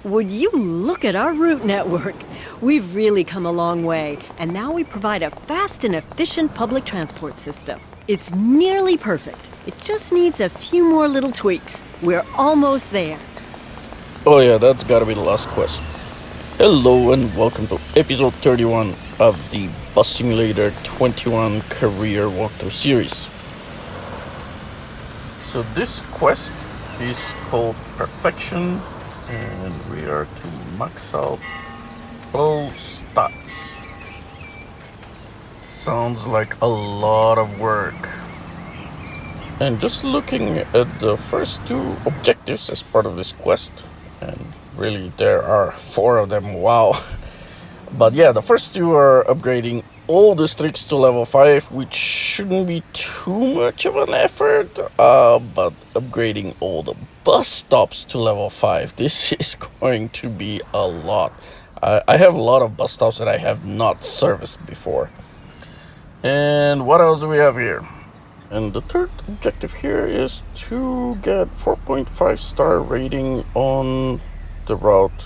Would you look at our route network? We've really come a long way, and now we provide a fast and efficient public transport system. It's nearly perfect. It just needs a few more little tweaks. We're almost there. Oh yeah, that's gotta be the last quest. Hello and welcome to episode 31 of the Bus Simulator 21 career walkthrough series. So this quest is called Perfection, and we are to max out all stats. Sounds like a lot of work. And just looking at the first two objectives as part of this quest, and really there are 4 of them, wow. But yeah, the first two are upgrading all districts to level 5, which shouldn't be too much of an effort, but upgrading all the bus stops to level 5, this is going to be a lot. I have a lot of bus stops that I have not serviced before. And what else do we have here? And the third objective here is to get 4.5 star rating on the route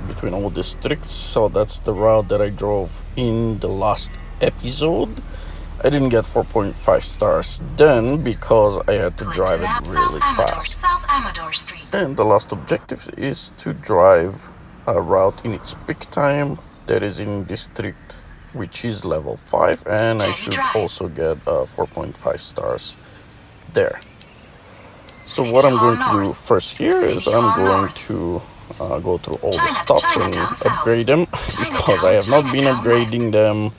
between all districts. So that's the route that I drove in the last episode. I didn't get 4.5 stars then because I had to drive it really fast. And the last objective is to drive a route in its peak time that is in district which is level 5, and I should also get 4.5 stars there. So what I'm going to do first here is I'm going to go through all the stops and upgrade them because I have not been upgrading them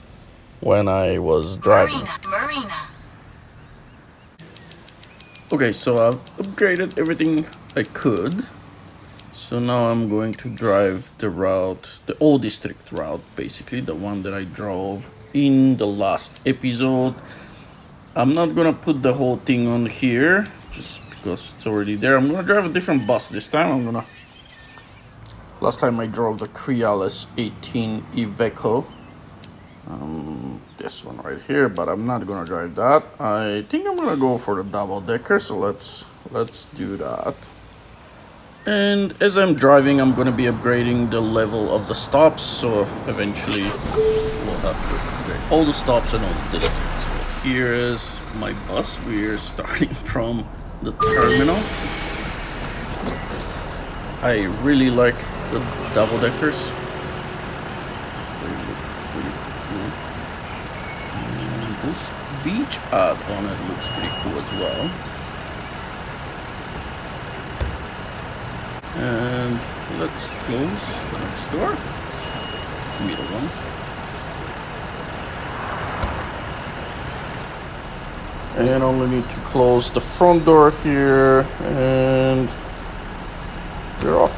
when I was driving. Okay, so I've upgraded everything I could. So now I'm going to drive the route, the old district route, basically, the one that I drove in the last episode. I'm not gonna put the whole thing on here, just because it's already there. I'm gonna drive a different bus this time. Last time I drove the Crealis 18 Iveco. This one right here, but I'm not gonna drive that. I think I'm gonna go for the double decker, so let's do that. And as I'm driving, I'm going to be upgrading the level of the stops, so eventually we'll have to upgrade all the stops and all the districts. But here is my bus. We're starting from the terminal. I really like the double-deckers. They look really cool. And this beach ad on it looks pretty cool as well. And let's close the next door, middle one. And only need to close the front door here, and we're off.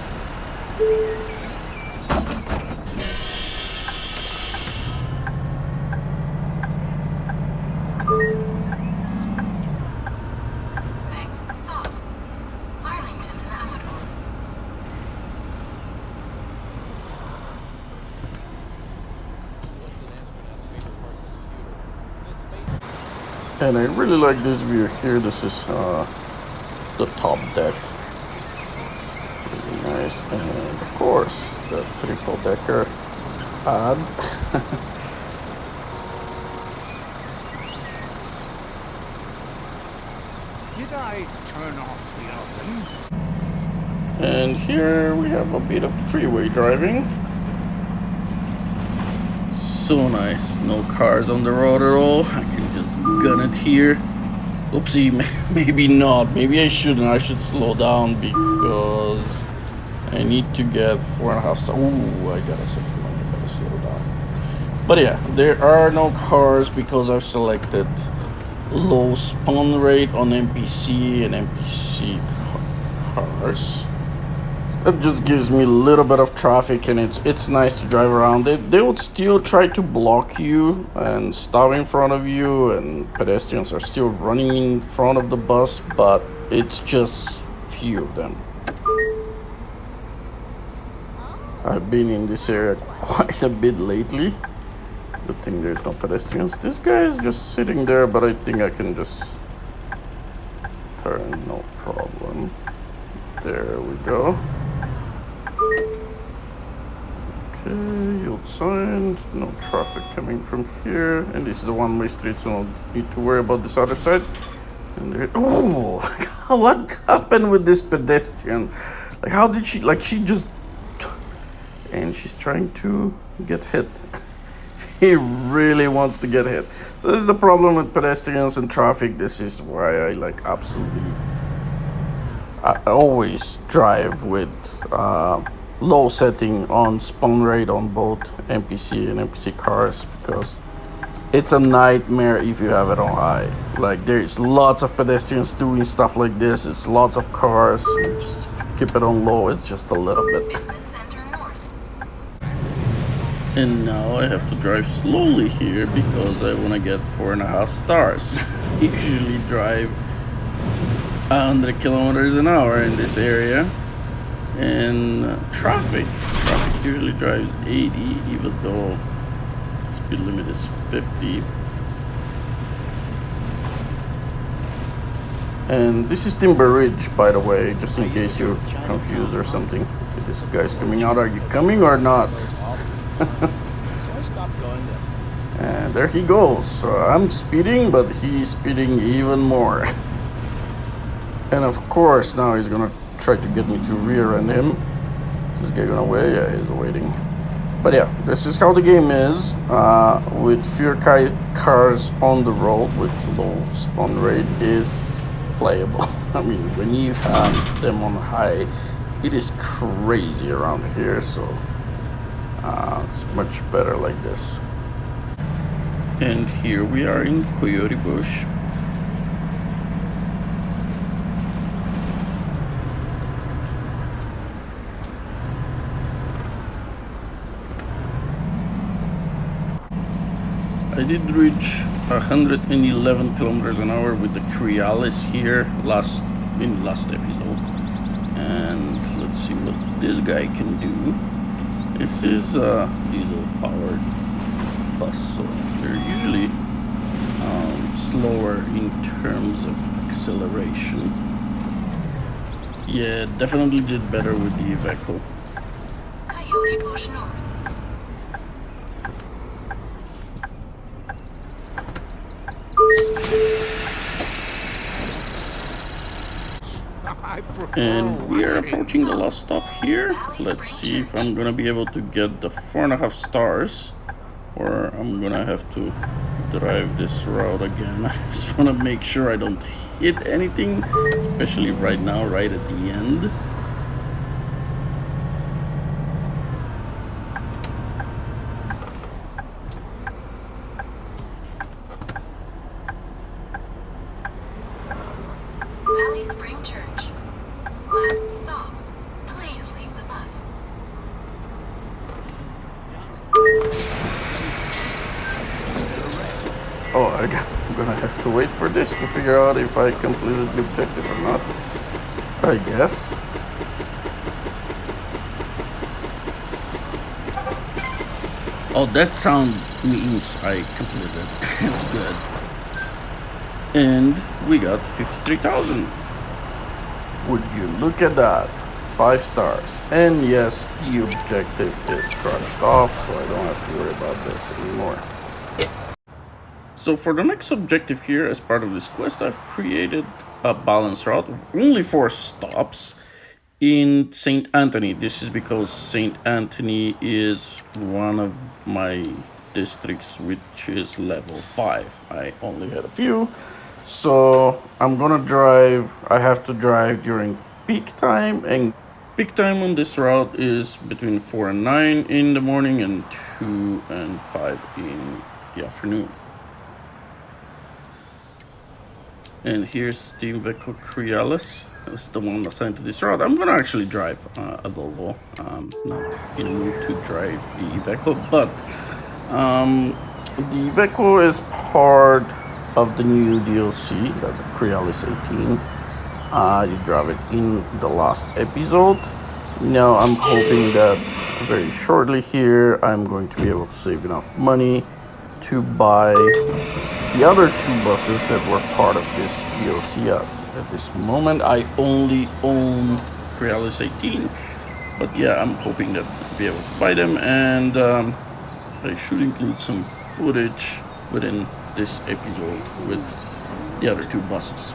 And I really like this view here. This is the top deck. Really nice. And of course, the triple decker ad. Did I turn off the oven? And here we have a bit of freeway driving. So nice, no cars on the road at all. I can just gun it here. Oopsie, maybe not. Maybe I shouldn't. I should slow down because I need to get 4.5 stars. Ooh, I got a second one. I gotta slow down. But yeah, there are no cars because I've selected low spawn rate on NPC and NPC cars. That just gives me a little bit of traffic, and it's nice to drive around. They would still try to block you and stop in front of you, and pedestrians are still running in front of the bus, but it's just few of them. I've been in this area quite a bit lately. Good thing there's no pedestrians. This guy is just sitting there, but I think I can just turn, no problem. There we go. Okay, yield sign, no traffic coming from here. And this is a one-way street, so I don't need to worry about this other side. And there, oh, what happened with this pedestrian? Like, how did she, like, she just, and she's trying to get hit. He really wants to get hit. So this is the problem with pedestrians and traffic. This is why I like absolutely, I always drive with low setting on spawn rate on both NPC and NPC cars, because it's a nightmare if you have it on high. Like, there's lots of pedestrians doing stuff like this. It's lots of cars. Just keep it on low. It's just a little bit. And now I have to drive slowly here because I want to get 4.5 stars. Usually drive 100 kilometers an hour in this area. And traffic usually drives 80, even though speed limit is 50. And this is Timber Ridge, by the way, just in case you're confused or something. Okay, this guy's coming out. Are you coming or not? And there he goes. So I'm speeding, but he's speeding even more. And of course, now he's gonna try to get me to rear end him. Is this guy going away? Yeah, he's waiting. But yeah, this is how the game is. With fewer cars on the road with low spawn rate is playable. I mean, when you have them on high, it is crazy around here. So it's much better like this. And here we are in Coyote Bush. I did reach 111 kilometers an hour with the Crealis here in the last episode. And let's see what this guy can do. This is a diesel powered bus, so they're usually slower in terms of acceleration. Yeah, definitely did better with the Iveco. Coyote Bush North. And we are approaching the last stop here. Let's see if I'm gonna be able to get the 4.5 stars, or I'm gonna have to drive this route again. I just wanna make sure I don't hit anything, especially right now, right at the end. Valley Spring Church. Last stop. Please leave the bus. Oh, I'm gonna have to wait for this to figure out if I completed the objective or not, I guess. Oh, that sound means I completed. That's good. And we got 53,000. Would you look at that? 5 stars. And yes, the objective is scratched off, so I don't have to worry about this anymore. So for the next objective here, as part of this quest, I've created a balance route of only 4 stops in St. Anthony. This is because St. Anthony is one of my districts which is level 5. I only had a few. So I'm gonna drive, I have to drive during peak time, and peak time on this route is between 4 and 9 in the morning and 2 and 5 in the afternoon. And here's the Iveco Crealis. That's the one assigned to this route. I'm gonna actually drive a Volvo. Not in a mood to drive the Iveco, but the Iveco is part of the new DLC, the Crealis 18. You drive it in the last episode. Now I'm hoping that very shortly here I'm going to be able to save enough money to buy the other 2 buses that were part of this DLC. At this moment I only own Crealis 18, but yeah, I'm hoping that be able to buy them, and I should include some footage within this episode with the other two buses.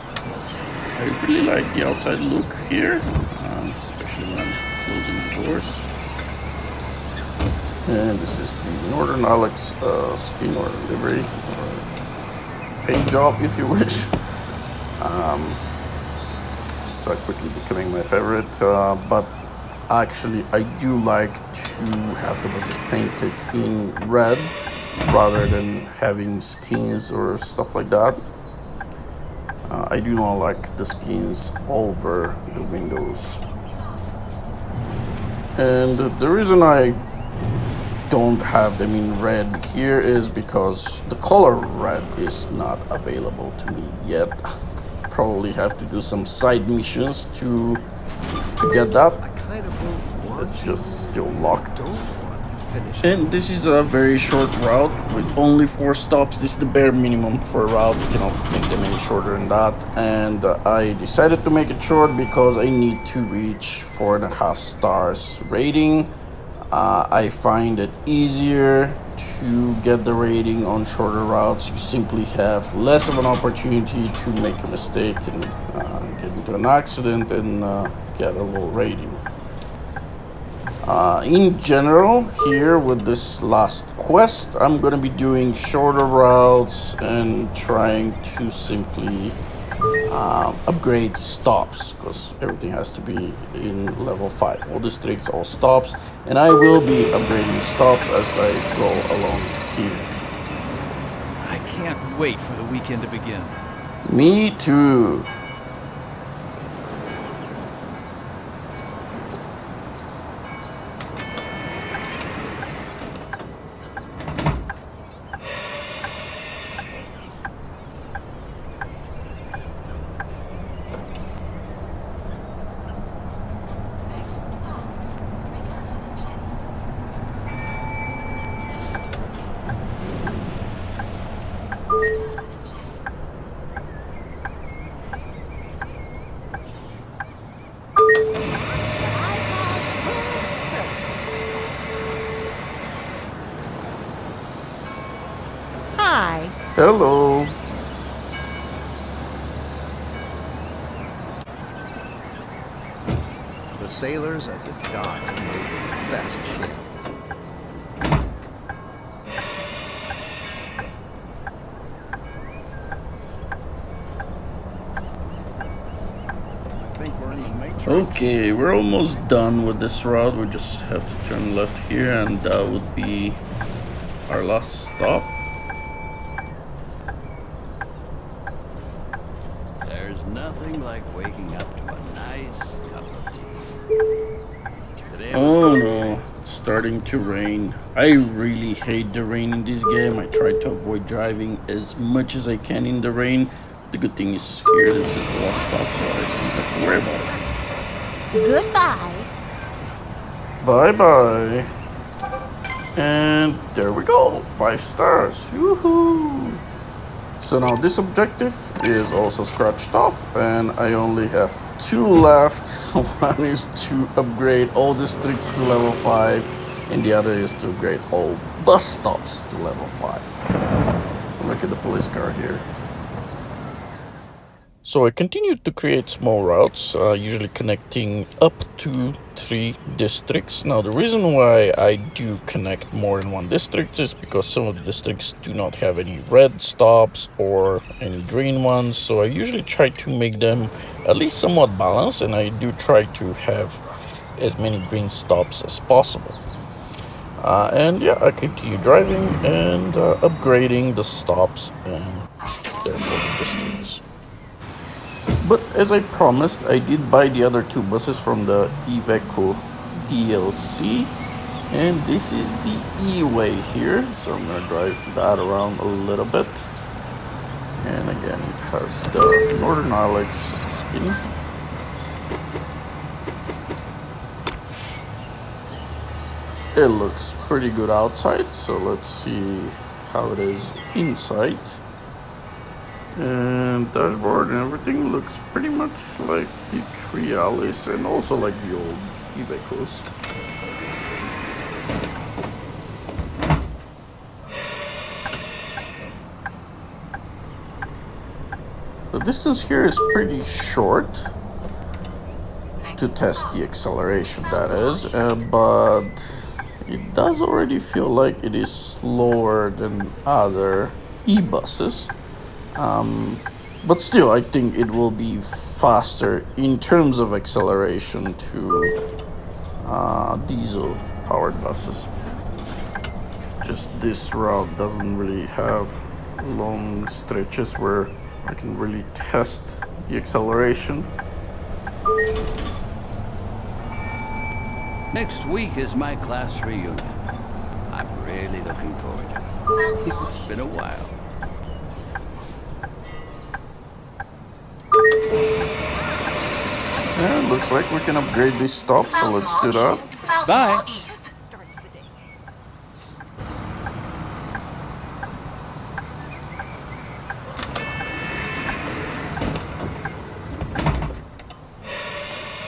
I really like the outside look here, especially when I'm closing the doors. And this is the Northern Alex skin or livery, or paint job if you wish. It's quickly becoming my favorite, but actually I do like to have the buses painted in red rather than having skins or stuff like that. I do not like the skins over the windows. And the reason I don't have them in red here is because the color red is not available to me yet. Probably have to do some side missions to get that. It's just still locked. And this is a very short route with only 4 stops. This is the bare minimum for a route. You cannot make them any shorter than that. And I decided to make it short because I need to reach 4.5 stars rating. I find it easier to get the rating on shorter routes. You simply have less of an opportunity to make a mistake and get into an accident and get a low rating. In general, here with this last quest, I'm gonna be doing shorter routes and trying to simply upgrade stops, because everything has to be in level 5. All districts, all stops, and I will be upgrading stops as I go along here. I can't wait for the weekend to begin. Me too. Hi. Hello. The sailors at the docks made the best ship. Okay, we're almost done with this route. We just have to turn left here, and that would be our last stop. There's nothing like waking up to a nice cup of tea. Today Oh no, it's starting to rain. I really hate the rain in this game. I try to avoid driving as much as I can in the rain. The good thing is here, this is the last stop, so I don't have to worry about it. Goodbye. Bye-bye. And there we go, 5 stars. Woohoo! So now this objective is also scratched off, and I only have 2 left. One is to upgrade all districts to level 5, and the other is to upgrade all bus stops to level 5. Look at the police car here. So I continued to create small routes, usually connecting up to 3 districts. Now the reason why I do connect more than 1 district is because some of the districts do not have any red stops or any green ones. So I usually try to make them at least somewhat balanced, and I do try to have as many green stops as possible. And yeah, I continue driving and upgrading the stops and therefore the districts. But as I promised, I did buy the other 2 buses from the Iveco DLC, and this is the E-Way here, so I'm gonna drive that around a little bit. And again, it has the Northern Alex skin. It looks pretty good outside, so let's see how it is inside. And dashboard and everything looks pretty much like the Trialis and also like the old Ivecos. The distance here is pretty short to test the acceleration, that is, but it does already feel like it is slower than other e-buses. But still, I think it will be faster in terms of acceleration to diesel-powered buses. Just this route doesn't really have long stretches where I can really test the acceleration. Next week is my class reunion. I'm really looking forward to it. It's been a while. Yeah, looks like we can upgrade this stop, so let's do that. Bye.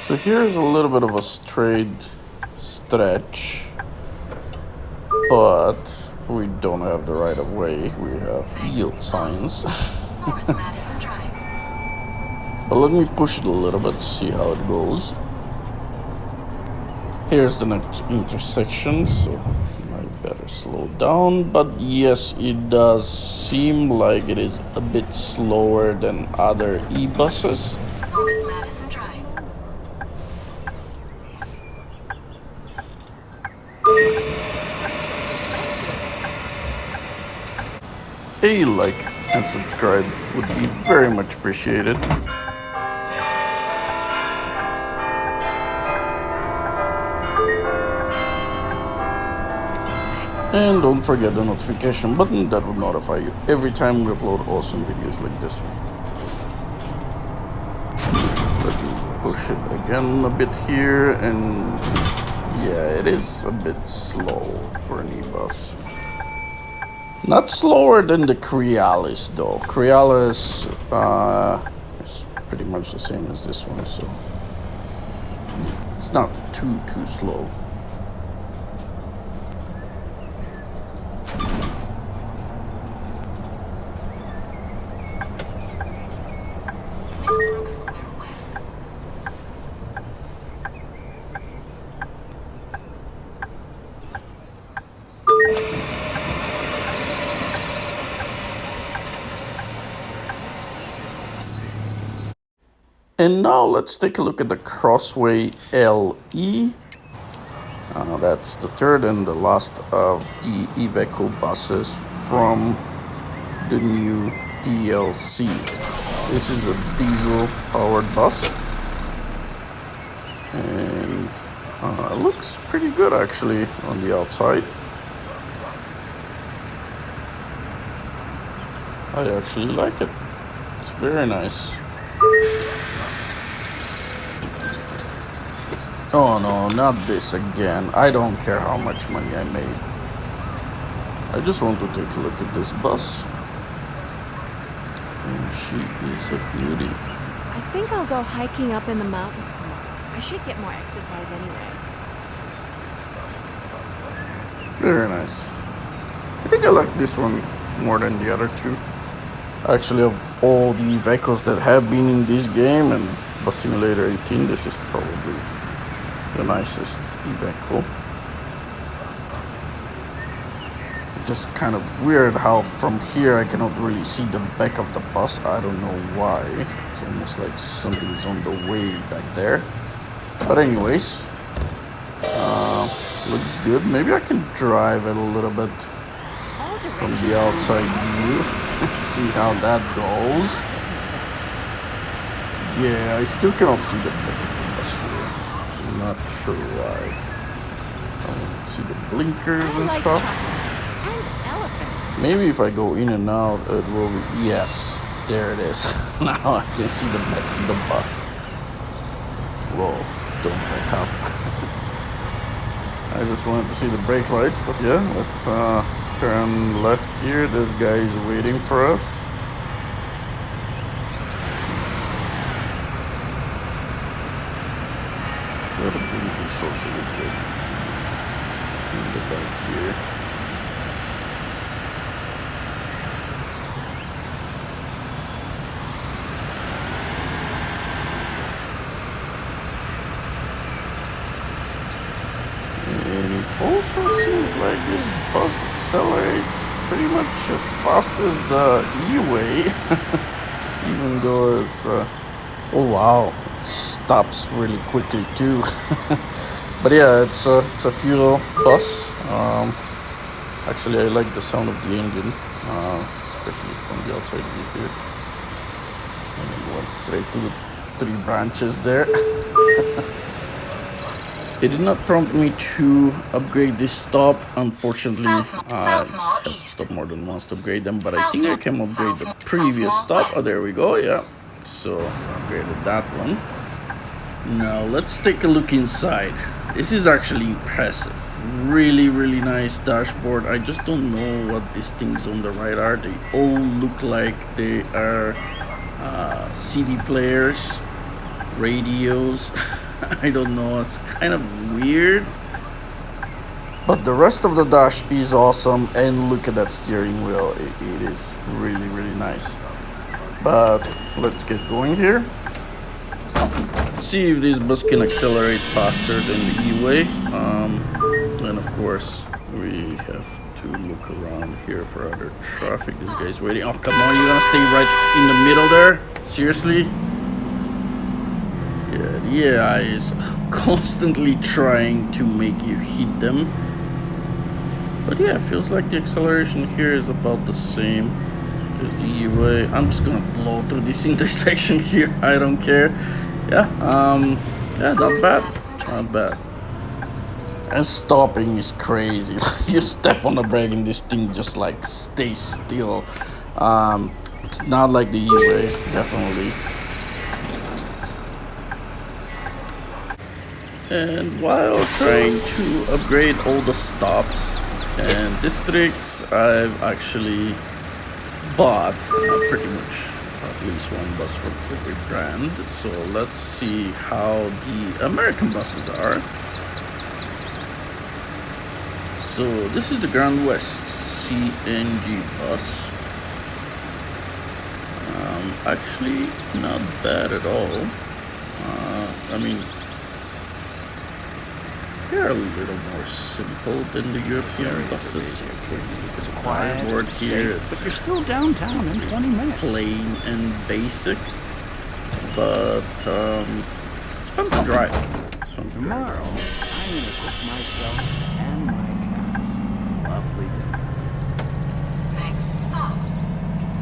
So here's a little bit of a straight stretch, but we don't have the right of way. We have yield signs. But let me push it a little bit, see how it goes. Here's the next intersection, so I better slow down. But yes, it does seem like it is a bit slower than other e-buses. A like and subscribe would be very much appreciated. And don't forget the notification button that will notify you every time we upload awesome videos like this one. Let me push it again a bit here, and yeah, it is a bit slow for an e-bus. Not slower than the Crealis though. Crealis is pretty much the same as this one, so it's not too slow. And now let's take a look at the Crossway LE. That's the third and the last of the Iveco buses from the new DLC. This is a diesel-powered bus, and it looks pretty good actually on the outside. I actually like it. It's very nice. Oh no, not this again. I don't care how much money I made. I just want to take a look at this bus. And she is a beauty. I think I'll go hiking up in the mountains tomorrow. I should get more exercise anyway. Very nice. I think I like this one more than the other two. Actually, of all the vehicles that have been in this game and Bus Simulator 18, this is probably the nicest Iveco. It's just kind of weird how from here I cannot really see the back of the bus. I don't know why. It's almost like something's on the way back there. But anyways, looks good. Maybe I can drive it a little bit from the outside view. See how that goes. Yeah, I still cannot see the back of the bus here. I'm not sure why. I don't see the blinkers and stuff. And elephants. Maybe if I go in and out, it will be... Yes, there it is. Now I can see the back of the bus. Whoa, don't back up. I just wanted to see the brake lights, but yeah, let's turn left here. This guy is waiting for us. Yeah, the blinkers also look good. In the back here. pretty much as fast as the E-Way, even though it's, oh wow, it stops really quickly too. But yeah, it's a fuel bus. Actually, I like the sound of the engine, especially from the outside view here. And it went straight to the 3 branches there. It did not prompt me to upgrade this stop. Unfortunately, I have to stop more than once to upgrade them, but I think I can upgrade the previous stop. Oh, there we go, yeah. So, upgraded that one. Now, let's take a look inside. This is actually impressive. Really, really nice dashboard. I just don't know what these things on the right are. They all look like they are CD players, radios. I don't know, it's kind of weird. But the rest of the dash is awesome, and look at that steering wheel. It is really, really nice. But let's get going here. See if this bus can accelerate faster than the E-Way. And of course, we have to look around here for other traffic. This guy's waiting. Oh, come on, you're gonna stay right in the middle there? Seriously? Yeah, the AI is constantly trying to make you hit them. But yeah, it feels like the acceleration here is about the same as the E-Way. I'm just gonna blow through this intersection here. I don't care. Yeah, yeah, not bad. Not bad. And stopping is crazy. You step on the brake and this thing just like stays still. It's not like the E-Way, definitely. And while trying to upgrade all the stops and districts, I've actually bought pretty much at least one bus from every brand. So let's see how the American buses are. So this is the Grand West CNG bus. Actually not bad at all. I mean, they're a little more simple than the European buses. Quiet, Board here, safe, but you're still downtown in 20 minutes. Plain and basic, but it's fun to drive. It's fun to Tomorrow, drive. I'm gonna cook myself and my cows. Lovely dinner. Next stop,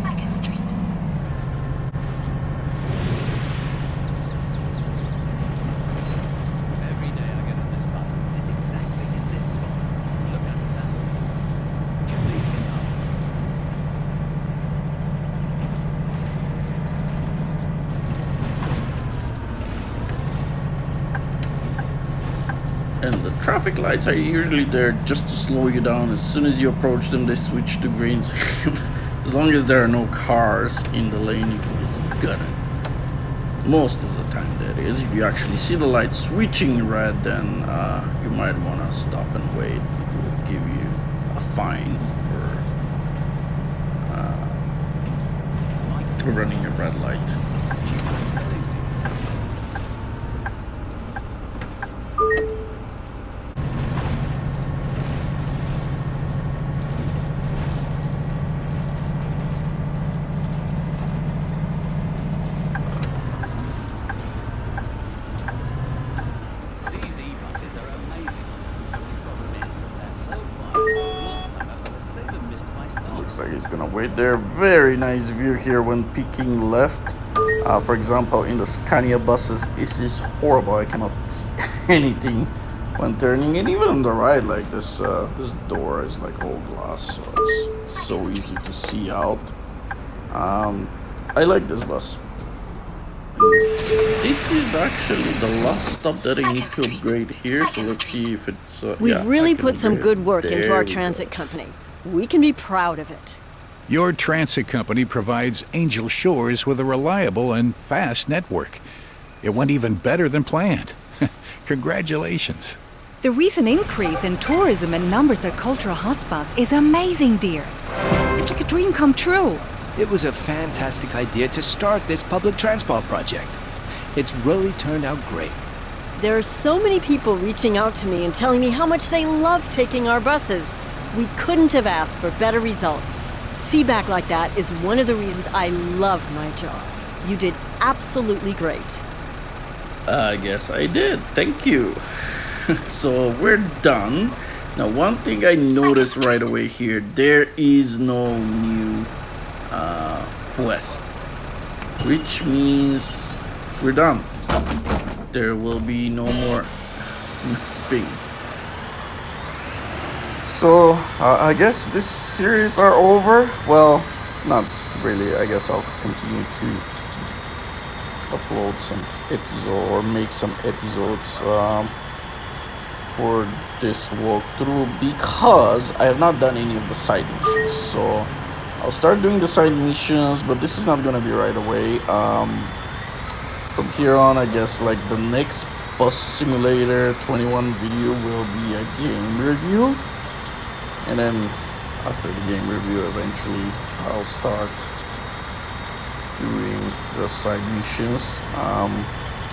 2nd Street. Every day I get on this bus and sit exactly in this spot. Look at that. Would you please get up? And the traffic lights are usually there just to slow you down. As soon as you approach them, they switch to green. As long as there are no cars in the lane, you can just gun it. Most of the time, that is. If you actually see the light switching red, then you might want to stop and wait. It will give you a fine for running a red light. These e-buses are amazing. The only problem is that they're so quiet. Last time I fell asleep and missed my stop. Looks like he's gonna wait there. Very nice view here when peeking left. For example, in the Scania buses, this is horrible. I cannot see anything when turning. And even on the right, like this door is like all glass, so it's so easy to see out. I like this bus. This is actually the last stop that I need to upgrade here, so let's see if it's... We've yeah, really I can put some upgrade good it. work into There our we transit go. company. We can be proud of it. Your transit company provides Angel Shores with a reliable and fast network. It went even better than planned. Congratulations. The recent increase in tourism and numbers at cultural hotspots is amazing, dear. It's like a dream come true. It was a fantastic idea to start this public transport project. It's really turned out great. There are so many people reaching out to me and telling me how much they love taking our buses. We couldn't have asked for better results. Feedback like that is one of the reasons I love my job. You did absolutely great. I guess I did. Thank you. So we're done. Now, one thing I noticed right away here, there is no new quest, which means we're done. There will be no more nothing. So I guess this series are over. Well, not really. I guess I'll continue to upload some episode or make some episodes for this walkthrough, because I have not done any of the side missions. So I'll start doing the side missions, but this is not gonna be right away. From here on, I guess like the next Bus Simulator 21 video will be a game review, and then after the game review, eventually I'll start doing the side missions.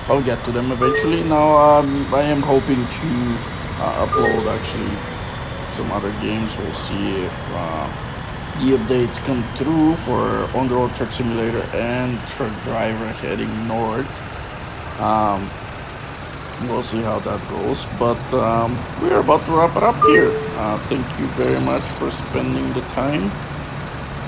I'll get to them eventually. Now I am hoping to upload actually some other games. We'll see if the updates come through for on-the-road truck simulator and truck driver heading north. We'll see how that goes, but we're about to wrap it up here. Thank you very much for spending the time,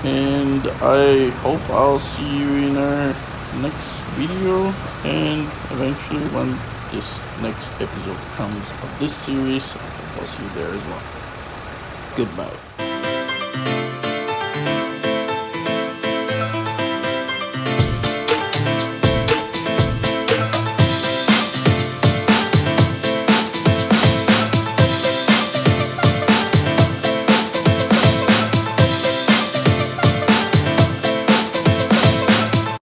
and I hope I'll see you in our next video, and eventually when this next episode comes of this series, I'll see you there as well. Goodbye.